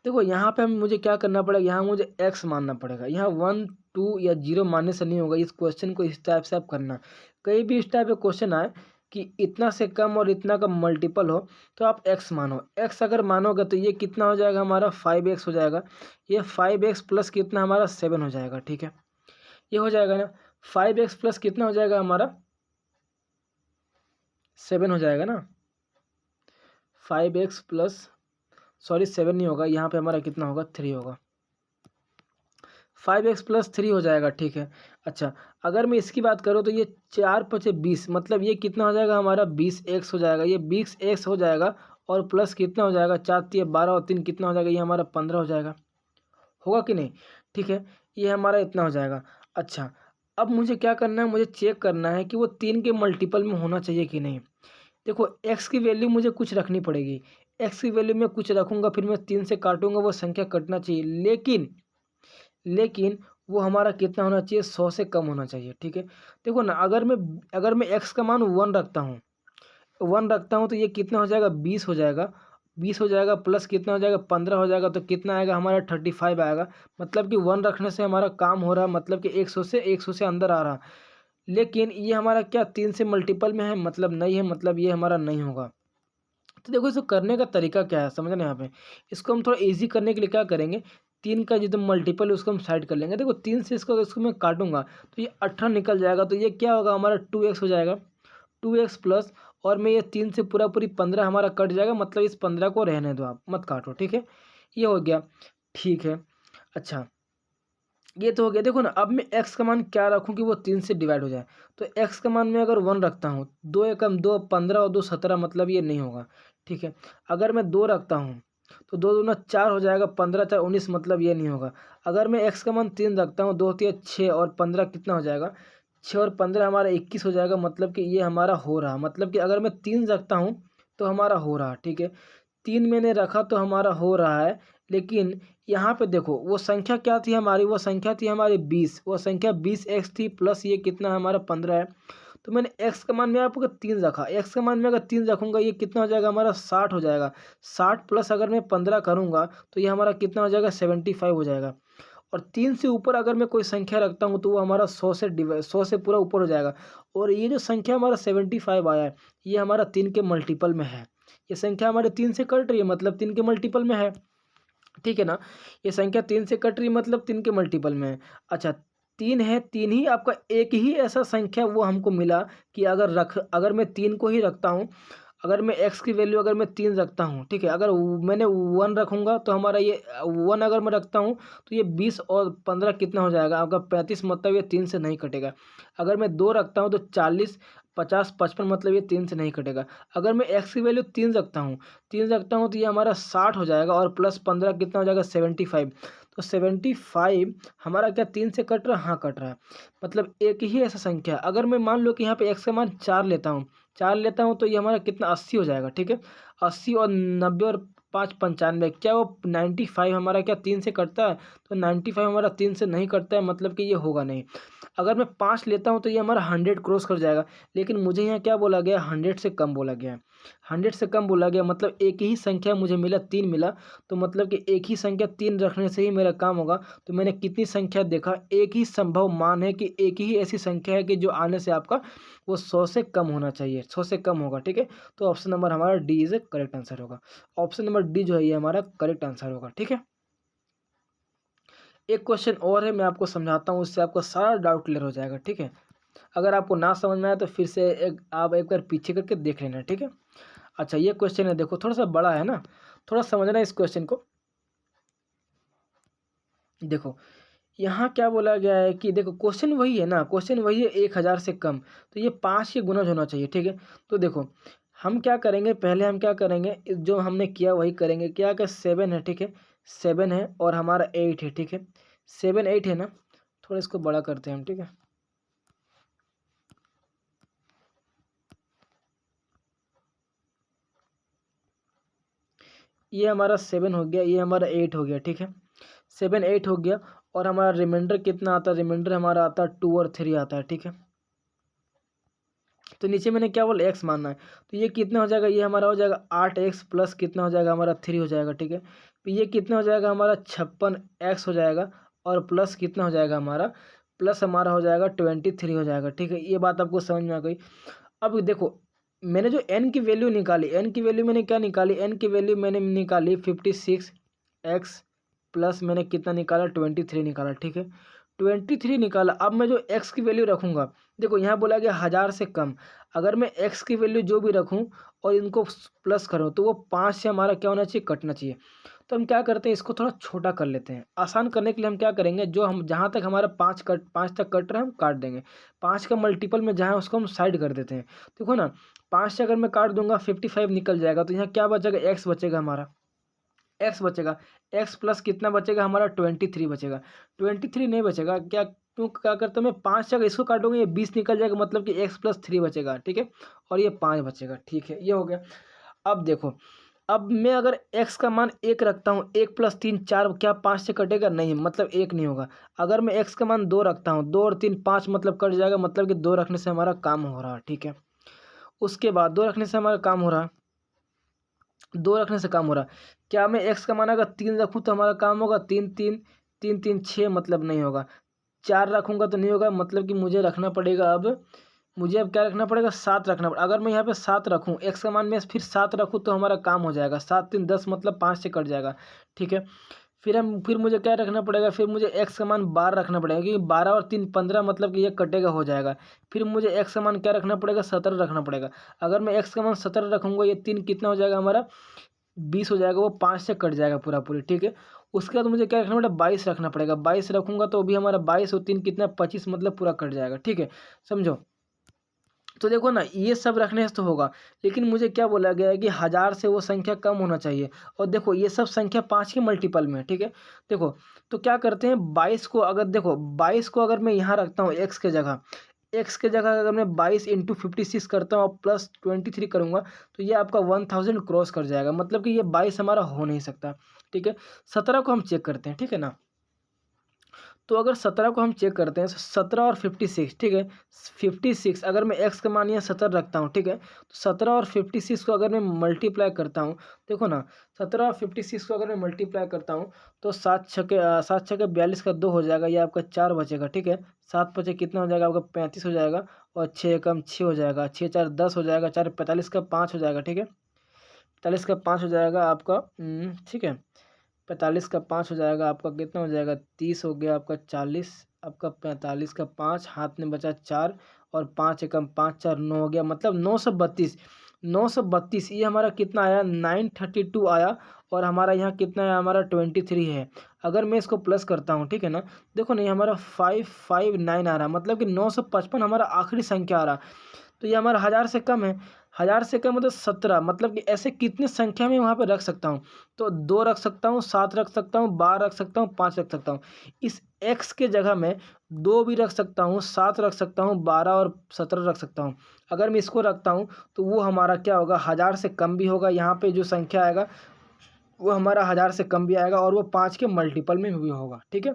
देखो यहाँ पे मुझे क्या करना पड़ेगा, यहाँ मुझे x मानना पड़ेगा। यहाँ 1, 2 या 0 मानने से नहीं होगा, इस क्वेश्चन को इस टाइप से आप करना। कहीं भी इस टाइप का क्वेश्चन आए कि इतना से कम और इतना का मल्टीपल हो तो आप x मानो। x अगर मानोगे तो ये कितना हो जाएगा हमारा, 5x हो जाएगा। ये 5x प्लस कितना हमारा, 7 हो जाएगा, ठीक है। ये हो जाएगा ना, 5x प्लस कितना हो जाएगा हमारा, 7 हो जाएगा ना। 5x प्लस, सॉरी 7 नहीं होगा, यहाँ पे हमारा कितना होगा, 3 होगा। 5x प्लस 3 हो जाएगा, ठीक है। अच्छा अगर मैं इसकी बात करूँ तो ये 4 पचे 20, मतलब ये कितना हो जाएगा हमारा, 20x हो जाएगा। ये 20x हो जाएगा और प्लस कितना हो जाएगा, 4 तिया 12 और 3 कितना हो जाएगा, ये हमारा 15 हो जाएगा, होगा कि नहीं, ठीक है। ये हमारा इतना हो जाएगा। अच्छा अब मुझे क्या करना है, मुझे चेक करना है कि वो 3 के मल्टीपल में होना चाहिए कि नहीं। देखो x की वैल्यू मुझे कुछ रखनी पड़ेगी, x की वैल्यू मैं कुछ रखूँगा, फिर मैं 3 से काटूंगा, वो संख्या कटना चाहिए, लेकिन वो हमारा कितना होना चाहिए, 100 से कम होना चाहिए, ठीक है। देखो ना अगर मैं x का मान 1 रखता हूँ, 1 रखता हूँ तो ये कितना हो जाएगा, 20 हो जाएगा। 20 हो जाएगा प्लस कितना हो जाएगा, 15 हो जाएगा, तो कितना आएगा हमारा, 35 आएगा। मतलब कि 1 रखने से हमारा काम हो रहा, मतलब कि 100 से अंदर आ रहा। लेकिन ये हमारा क्या 3 से मल्टीपल में है, मतलब नहीं है, मतलब ये हमारा नहीं होगा। तो देखो इसको करने का तरीका क्या है, समझना यहाँ पे। इसको हम थोड़ा इजी करने के लिए क्या करेंगे, 3 का जो मल्टीपल है उसको हम साइड कर लेंगे। देखो 3 से इसको मैं काटूंगा तो ये 18 निकल जाएगा, तो ये क्या होगा हमारा, 2x हो जाएगा। 2x प्लस, और मैं ये 3 से पूरा पूरी 15 हमारा कट जाएगा, मतलब इस 15 को रहने दो, आप मत काटो, ठीक है। ये हो गया, ठीक है। अच्छा ये तो हो गया। देखो ना अब मैं x का मान क्या रखूँ कि वो 3 से डिवाइड हो जाए। तो x का मान मैं अगर 1 रखता हूँ, 2 एकम 2, 15 और 2 17, मतलब ये नहीं होगा, ठीक है। अगर मैं 2 रखता हूँ तो 2 दूना 4 हो जाएगा, 15 4 19, मतलब ये नहीं होगा। अगर मैं x का मान 3 रखता हूँ, 2 3 6 और 15 कितना हो जाएगा, 6 और 15 हमारा 21 हो जाएगा, मतलब कि ये हमारा हो रहा, मतलब कि अगर मैं 3 रखता हूँ तो हमारा हो रहा, ठीक है। 3 मैंने रखा तो हमारा हो रहा है, लेकिन यहाँ पे देखो वो संख्या क्या थी हमारी, वो संख्या थी हमारी 20, वो संख्या 20x थी, प्लस ये कितना हमारा 15 है। तो मैंने x का मान में आपको 3 रखा, x का मान में अगर 3 रखूँगा ये कितना हो जाएगा हमारा 60 हो जाएगा। 60 प्लस अगर मैं 15 करूँगा तो ये हमारा कितना हो जाएगा 75 हो जाएगा। और 3 से ऊपर अगर मैं कोई संख्या रखता हूँ तो वो हमारा 100 से पूरा ऊपर हो जाएगा। और ये जो संख्या हमारा 75 आया है, ये हमारा 3 के मल्टीपल में है। ये संख्या हमारे 3 से कट रही है, मतलब 3 के मल्टीपल में है, ठीक है ना। ये संख्या 3 से कट रही है, मतलब 3 के मल्टीपल में है। अच्छा, 3 है, 3 ही आपका एक ही ऐसा संख्या वो हमको मिला कि अगर मैं 3 को ही रखता हूँ, अगर मैं x की वैल्यू अगर मैं 3 रखता हूँ, ठीक है। अगर मैंने 1 रखूँगा तो हमारा ये 1 अगर मैं रखता हूँ तो ये 20 और 15 कितना हो जाएगा आपका 35, मतलब ये 3 से नहीं कटेगा। अगर मैं 2 रखता हूँ तो 40, 50, 55, मतलब ये 3 से नहीं कटेगा। अगर मैं x की वैल्यू 3 रखता हूँ, तो ये हमारा 60 हो जाएगा, और प्लस 15 कितना हो जाएगा 75। तो 75 हमारा क्या 3 से कट रहा है? हाँ, कट रहा है। मतलब एक ही ऐसा संख्या है। अगर मैं मान लो कि यहाँ पे x का मान 4 लेता हूँ, 4 लेता हूँ तो ये हमारा कितना 80 हो जाएगा, ठीक है। 80 और 90 और 5 95, क्या वो 95 हमारा क्या 3 से कटता है? तो 95 हमारा 3 से नहीं कटता है, मतलब कि ये होगा नहीं। अगर मैं 5 लेता हूँ तो ये हमारा 100 क्रॉस कर जाएगा, लेकिन मुझे यहाँ क्या बोला गया, 100 से कम बोला गया है। 100 से कम बोला गया, मतलब एक ही संख्या मुझे मिला, 3 मिला। तो मतलब कि एक ही संख्या 3 रखने से ही मेरा काम होगा। तो मैंने कितनी संख्या देखा, एक ही संभव मान है कि एक ही ऐसी संख्या है कि जो आने से आपका वो 100 से कम होना चाहिए, 100 से कम होगा, ठीक है। तो ऑप्शन नंबर हमारा D is A correct answer होगा। ऑप्शन नंबर डी जो है ये हमारा करेक्ट आंसर होगा, ठीक है। एक क्वेश्चन और है, मैं आपको समझाता हूँ, उससे आपका सारा डाउट क्लियर हो जाएगा, ठीक है। अगर आपको ना समझ में आए तो फिर से आप एक बार पीछे करके देख लेना, ठीक है। अच्छा, ये क्वेश्चन है, देखो थोड़ा सा बड़ा है ना, थोड़ा समझना इस क्वेश्चन को। देखो यहाँ क्या बोला गया है कि देखो क्वेश्चन वही है ना, क्वेश्चन वही है 1000 से कम, तो ये 5 के गुना होना चाहिए, ठीक है। तो देखो हम क्या करेंगे, पहले हम क्या करेंगे, जो हमने किया वही करेंगे। क्या 7 है, ठीक है, 7 है और हमारा 8 है, ठीक है। 7 8 है ना, थोड़ा इसको बड़ा करते हैं हम, ठीक है। ये हमारा 7 हो गया, ये हमारा 8 हो गया, ठीक है। 7 8 हो गया, और हमारा रिमाइंडर कितना आता है, रिमाइंडर हमारा आता है 2 और 3 आता है, ठीक है। तो नीचे मैंने क्या बोला, एक्स मानना है, तो ये कितना हो जाएगा, ये हमारा हो जाएगा 8x प्लस कितना हो जाएगा हमारा 3 हो जाएगा, ठीक है। तो ये कितना हो जाएगा हमारा 56x हो जाएगा, और प्लस कितना हो जाएगा हमारा, प्लस हमारा हो जाएगा 23 हो जाएगा, ठीक है। ये बात आपको समझ में आ गई। अब देखो मैंने जो n की वैल्यू निकाली, n की वैल्यू मैंने क्या निकाली, n की वैल्यू मैंने निकाली 56x प्लस मैंने कितना निकाला 23 निकाला, ठीक है। 23 निकाला। अब मैं जो x की वैल्यू रखूँगा, देखो यहाँ बोला गया 1000 से कम, अगर मैं x की वैल्यू जो भी रखूँ और इनको प्लस करूँ तो वो 5 से हमारा क्या होना चाहिए, कटना चाहिए। तो हम क्या करते हैं, इसको थोड़ा छोटा कर लेते हैं। आसान करने के लिए हम क्या करेंगे, जो हम जहाँ तक हमारा 5 तक कट रहा है हम काट देंगे। 5 का मल्टीपल में जहाँ है उसको हम साइड कर देते हैं। देखो ना, 5 से अगर मैं काट दूंगा 55 निकल जाएगा, तो यहाँ क्या बचेगा, x बचेगा हमारा, x बचेगा। x प्लस कितना बचेगा हमारा 23 बचेगा। 23 नहीं बचेगा, क्या क्यों, क्या करता हूँ मैं, 5 से अगर इसको काटूंगा ये 20 निकल जाएगा, मतलब कि x प्लस 3 बचेगा, ठीक है। और ये 5 बचेगा, ठीक है, ये हो गया। अब देखो, अब मैं अगर x का मान 1 रखता हूँ, 1 प्लस 3 4, क्या 5 से कटेगा, नहीं, मतलब 1 नहीं होगा। अगर मैं x का मान 2 रखता हूँ, 2 और 3 5, मतलब कट जाएगा, मतलब कि 2 रखने से हमारा काम हो रहा है, ठीक है। उसके बाद 2 रखने से हमारा काम हो रहा है, 2 रखने से काम हो रहा है। क्या मैं x का मान अगर 3 रखूँ तो हमारा काम होगा, 3 3 3 3 6, मतलब नहीं होगा। 4 रखूँगा तो नहीं होगा, मतलब कि मुझे रखना पड़ेगा, अब मुझे अब क्या रखना पड़ेगा, 7 रखना पड़ेगा। अगर मैं यहाँ पे 7 रखूँ, x का मान में फिर 7 रखूँ तो हमारा काम हो जाएगा, 7 3 10, मतलब 5 से कट जाएगा, ठीक है। फिर मुझे क्या रखना पड़ेगा, फिर मुझे x का मान 12 रखना पड़ेगा, क्योंकि 12 और 3 15, मतलब कि ये कटेगा, हो जाएगा। फिर मुझे x का मान क्या रखना पड़ेगा, 17 रखना पड़ेगा। अगर मैं x का मान 17 रखूँगा, ये 3 कितना हो जाएगा हमारा 20 हो जाएगा, वो 5 से कट जाएगा पूरा पूरी, ठीक है। उसके बाद मुझे क्या रखना पड़ेगा, 22 रखना पड़ेगा। 22 रखूँगा तो भी हमारा 22 और 3 कितना 25, मतलब पूरा कट जाएगा, ठीक है, समझो। तो देखो ना, ये सब रखने से तो होगा, लेकिन मुझे क्या बोला गया है कि 1000 से वो संख्या कम होना चाहिए। और देखो ये सब संख्या 5 के मल्टीपल में है, ठीक है। देखो तो क्या करते हैं, 22 को अगर देखो 22 को अगर मैं यहाँ रखता हूँ x के जगह, एक्स के जगह अगर मैं 22 इंटू 56 करता हूँ और प्लस 23 करूँगा तो ये आपका 1000 क्रॉस कर जाएगा, मतलब कि ये 22 हमारा हो नहीं सकता। ठीक है, 17 को हम चेक करते हैं। ठीक है ना, तो अगर 17 को हम चेक करते हैं तो 17 और 56, ठीक है, 56 अगर मैं एक्स का मान यहाँ 17 रखता हूँ, ठीक है, तो 17 और 56 को अगर मैं मल्टीप्लाई करता हूँ, देखो ना, 17 और 56 को अगर मैं मल्टीप्लाई करता हूँ तो 7 छके 42 का 2 हो जाएगा, ये आपका 4 बचेगा। ठीक है, 7 5 कितना हो जाएगा आपका 35 हो जाएगा, और 6 कम 6 हो जाएगा, 6 4 10 हो जाएगा, 4 45 का 5 हो जाएगा। ठीक है, 45 का 5 हो जाएगा आपका, ठीक है, 45 का 5 हो जाएगा आपका, कितना हो जाएगा 30 हो गया आपका, 40 आपका, 45 का 5 हाथ में बचा 4, और 5 एकम 5 4 9 हो गया, मतलब 932। 932 ये हमारा कितना आया 932 आया, और हमारा यहाँ कितना है हमारा 23 है। अगर मैं इसको प्लस करता हूँ, ठीक है ना, देखो नहीं हमारा 559 आ रहा, मतलब कि 955 हमारा आखिरी संख्या आ रहा। तो ये हमारा 1000 से कम है, 1000 से कम मतलब 17, मतलब कि ऐसे कितने संख्या में वहाँ पे रख सकता हूँ, तो 2 रख सकता हूँ, 7 रख सकता हूँ, 12 रख सकता हूँ, 5 रख सकता हूँ। इस x के जगह में 2 भी रख सकता हूँ, 7 रख सकता हूँ, 12 और 17 रख सकता हूँ। अगर मैं इसको रखता हूँ तो वो हमारा क्या होगा, 1000 से कम भी होगा, यहाँ पे जो संख्या आएगा वो हमारा 1000 से कम भी आएगा, और वो 5 के मल्टीपल में भी होगा। ठीक है,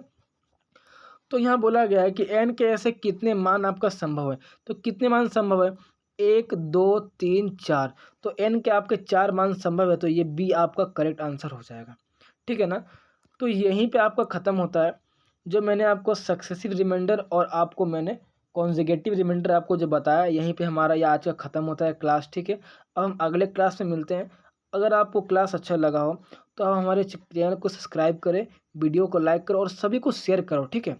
तो यहाँ बोला गया है कि एन के ऐसे कितने मान आपका संभव है, तो कितने मान संभव है, 1 2 3 4, तो एन के आपके 4 मान संभव है, तो ये बी आपका करेक्ट आंसर हो जाएगा। ठीक है ना, तो यहीं पे आपका ख़त्म होता है जो मैंने आपको सक्सेसिव रिमाइंडर और आपको मैंने कॉन्जिगेटिव रिमाइंडर आपको जो बताया, यहीं पे हमारा ये आज का ख़त्म होता है क्लास। ठीक है, अब हम अगले क्लास में मिलते हैं। अगर आपको क्लास अच्छा लगा हो तो आप हमारे चैनल को सब्सक्राइब करें, वीडियो को लाइक करो और सभी को शेयर करो। ठीक है।